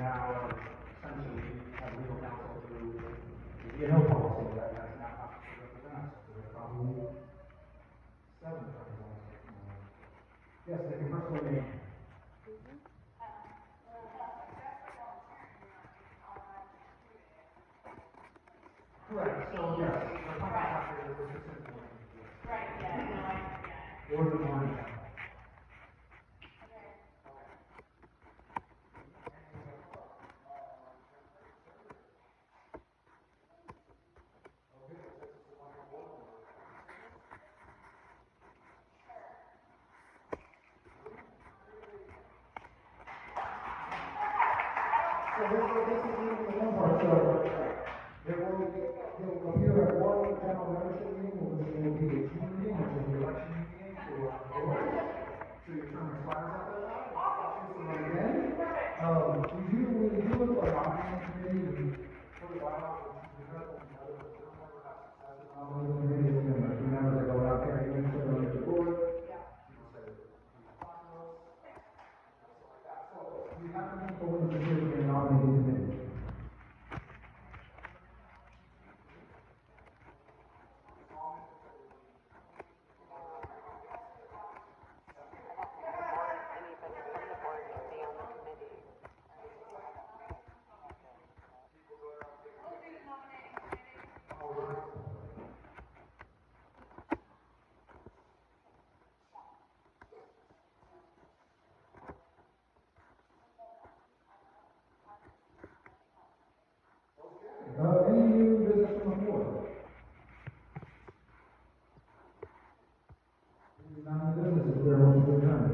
now essentially have legal counsel through the DNO policy that has now not to represent us. There's probably 7 attorneys on this. Yes, they can personally name. Correct, so yes, the contact after the specific. Right, yeah, no, I forget. Or the money. So this is the one part, so it will appear at one general membership meeting, which will be the June meeting, which is the election meeting for board. So your term expires after that. So again, we do look for a nominating committee, we put it out, we have another, we don't ever have success with nominating committee, you know, the members that go out there, you can put it on the board. People say, we have to people in the position of nominating committee. Any new business from the board? None of the business is there, motion to adjourn.